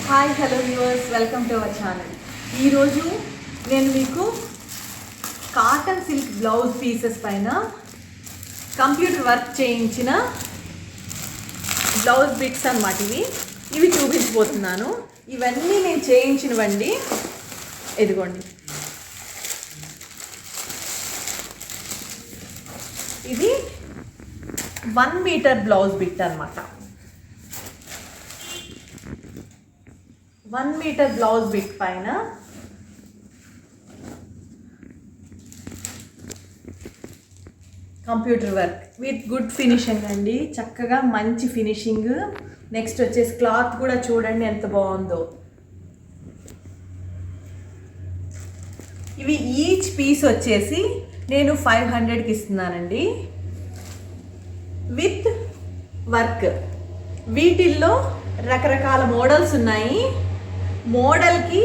Hi hello viewers, welcome to our channel. ఈరోజు నేను మీకు కాటన్ సిల్క్ బ్లౌజ్ పీసెస్ పైన కంప్యూటర్ వర్క్ చేయించిన బ్లౌజ్ బిట్స్ అన్నమాట. ఇవి చూపించబోతున్నాను. ఇవన్నీ నేను చేయించినవండి. ఇదిగోండి, ఇది 1 మీటర్ బ్లౌజ్ బిట్ అన్నమాట. 1 మీటర్ బ్లౌజ్ బిట్ పైన computer work with good finishing అండి. చక్కగా మంచి ఫినిషింగ్. నెక్స్ట్ వచ్చేసి క్లాత్ కూడా చూడండి ఎంత బాగుందో. ఇవి ఈచ్ పీస్ వచ్చేసి నేను 500కి ఇస్తున్నానండి విత్ వర్క్. వీటిల్లో రకరకాల మోడల్స్ ఉన్నాయి. మోడల్కి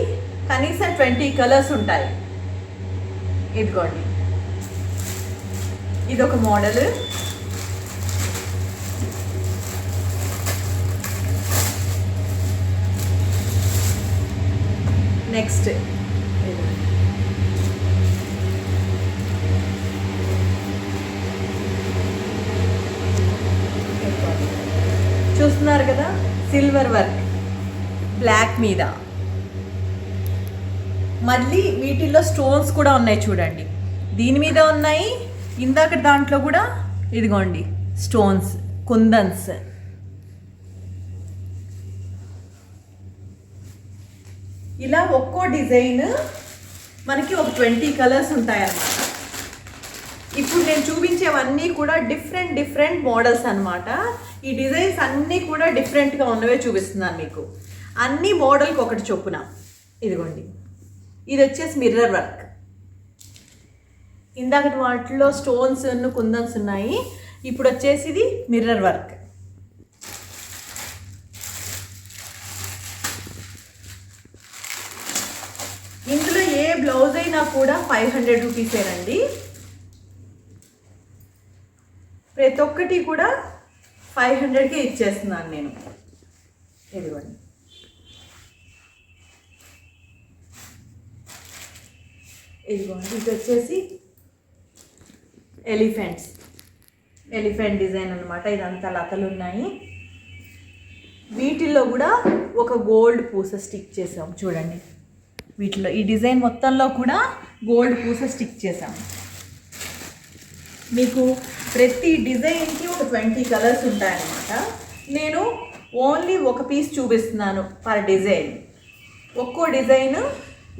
కనీసం 20 కలర్స్ ఉంటాయి. ఇదిగోండి, ఇదొక మోడల్. నెక్స్ట్ చూస్తున్నారు కదా, సిల్వర్ వర్క్ బ్లాక్ మీద. మళ్ళీ వీటిల్లో స్టోన్స్ కూడా ఉన్నాయి చూడండి. దీని మీద ఉన్నాయి, ఇందాక దాంట్లో కూడా ఇదిగోండి స్టోన్స్, కుందన్స్. ఇలా ఒక్కో డిజైన్ మనకి ఒక 20 కలర్స్ ఉంటాయన్నమాట. ఇప్పుడు నేను చూపించేవన్నీ కూడా డిఫరెంట్ మోడల్స్ అన్నమాట. ఈ డిజైన్స్ అన్నీ కూడా డిఫరెంట్గా ఉన్నవే చూపిస్తున్నాను మీకు. అన్ని మోడల్కి ఒకటి చొప్పున. ఇదిగోండి, ఇది వచ్చేసి మిర్రర్ వర్క్. ఇందాకటి వాటిలో స్టోన్స్ కుందన్స్ ఉన్నాయి. ఇప్పుడు వచ్చేసి ఇది మిర్రర్ వర్క్. ఇందులో ఏ బ్లౌజ్ అయినా కూడా 500 రూపీసేనండి. ప్రతి ఒక్కటి కూడా 500కే ఇచ్చేస్తున్నాను నేను. ఇదిగోండి, ఇదిగోండి, ఇది వచ్చేసి ఎలిఫెంట్ డిజైన్ అనమాట. ఇదంతా లతలు ఉన్నాయి. వీటిల్లో కూడా ఒక గోల్డ్ పూస స్టిక్ చేసాం చూడండి. వీటిలో ఈ డిజైన్ మొత్తంలో కూడా గోల్డ్ పూస స్టిక్ చేసాం. మీకు ప్రతి డిజైన్కి ఒక 20 కలర్స్ ఉంటాయన్నమాట. నేను ఓన్లీ ఒక పీస్ చూపిస్తున్నాను పర్ డిజైన్. ఒక్కో డిజైన్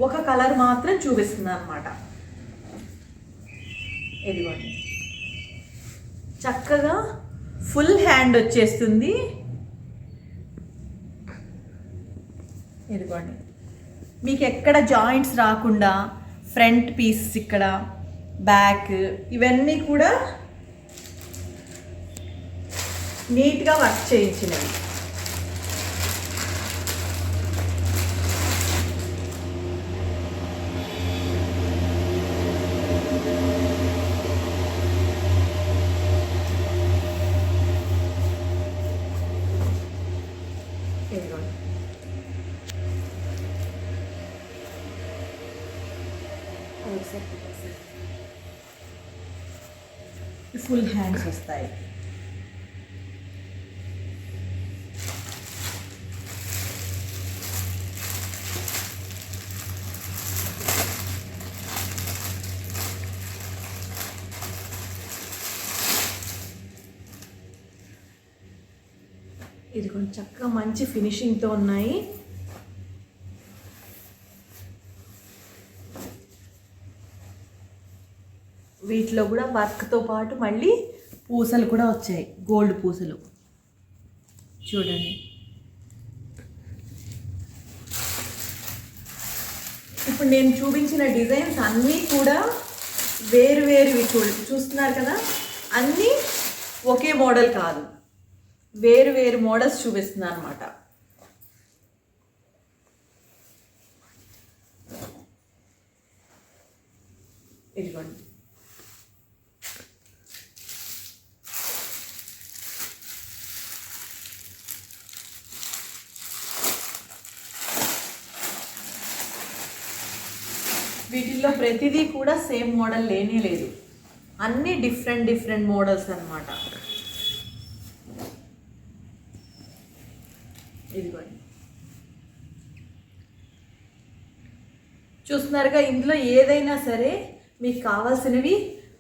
ఒక కలర్ మాత్రం చూపిస్తున్నాను అనమాట. ఇదిగోండి, చక్కగా ఫుల్ హ్యాండ్ వచ్చేస్తుంది. ఇదిగోండి, మీకు ఎక్కడ జాయింట్స్ రాకుండా ఫ్రంట్ పీస్, ఇక్కడ బ్యాక్, ఇవన్నీ కూడా నీట్గా వర్క్ చేయించినవి. ఫుల్ హ్యాండ్స్ వస్తాయి. ఇది కొంచెం చక్కగా మంచి ఫినిషింగ్తో ఉన్నాయి. వీటిలో కూడా వర్క్తో పాటు మళ్ళీ పూసలు కూడా వచ్చాయి, గోల్డ్ పూసలు చూడండి. ఇప్పుడు నేను చూపించిన డిజైన్స్ అన్నీ కూడా వేరువేరువి చూస్తున్నారు కదా. అన్నీ ఒకే మోడల్ కాదు, వేరు మోడల్స్ చూపిస్తున్నాను అనమాట. ఇదిగోండి, వీటిల్లో ప్రతిదీ కూడా సేమ్ మోడల్ లేనే లేదు, అన్నీ డిఫరెంట్ డిఫరెంట్ మోడల్స్ అన్నమాట. ఇదిగోండి చూస్తున్నారుగా, ఇందులో ఏదైనా సరే మీకు కావాల్సినవి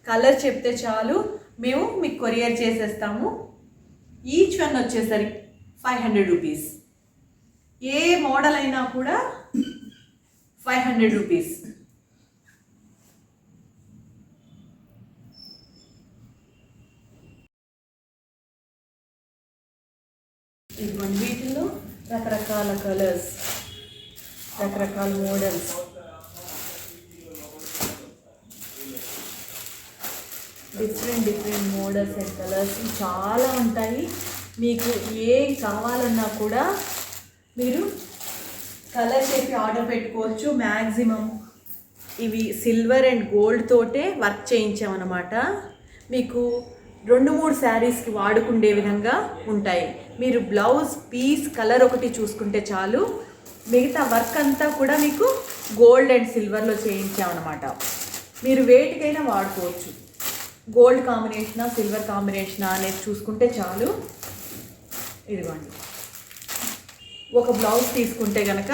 కలర్ చెప్తే చాలు, మేము మీకు కొరియర్ చేసేస్తాము. ఈచ్ వన్ వచ్చేసరికి 500 రూపీస్. ఏ మోడల్ అయినా కూడా 500 రూపీస్. ఇదిగోండి వీటిల్లో రకరకాల కలర్స్, రకరకాల models, different different models and colours చాలా ఉంటాయి. మీకు ఏం కావాలన్నా కూడా మీరు కలర్ చెప్పి ఆర్డర్ పెట్టుకోవచ్చు. మ్యాక్సిమం ఇవి సిల్వర్ అండ్ గోల్డ్ తోటే వర్క్ చేయించామన్నమాట. మీకు 2-3 శారీస్కి వాడుకుండే విధంగా ఉంటాయి. మీరు బ్లౌజ్ పీస్ కలర్ ఒకటి చూసుకుంటే చాలు, మిగతా వర్క్ అంతా కూడా మీకు గోల్డ్ అండ్ సిల్వర్లో చేయించామన్నమాట. మీరు వేటికైనా వాడుకోవచ్చు. గోల్డ్ కాంబినేషనా సిల్వర్ కాంబినేషనా అనేది చూసుకుంటే చాలు. ఇదిగోండి, ఒక బ్లౌజ్ తీసుకుంటే కనుక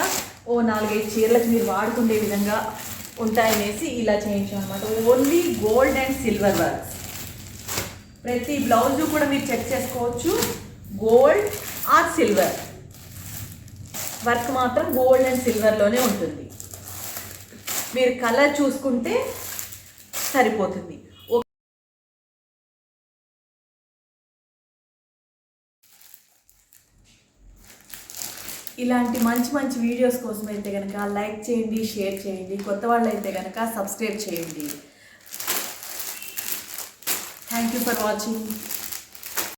4-5 చీరలకు మీరు వాడుకునే విధంగా ఉంటాయనేసి ఇలా చేయించామన్నమాట. Only gold and silver works. ప్రతి బ్లౌజు కూడా మీరు చెక్ చేసుకోవచ్చు, గోల్డ్ ఆర్ సిల్వర్ వర్క్ మాత్రం గోల్డ్ అండ్ సిల్వర్లోనే ఉంటుంది. మీరు కలర్ చూసుకుంటే సరిపోతుంది. ఇలాంటి మంచి మంచి వీడియోస్ కోసం అయితే కనుక లైక్ చేయండి, షేర్ చేయండి. కొత్త వాళ్ళు అయితే కనుక సబ్స్క్రైబ్ చేయండి. Thank you for watching.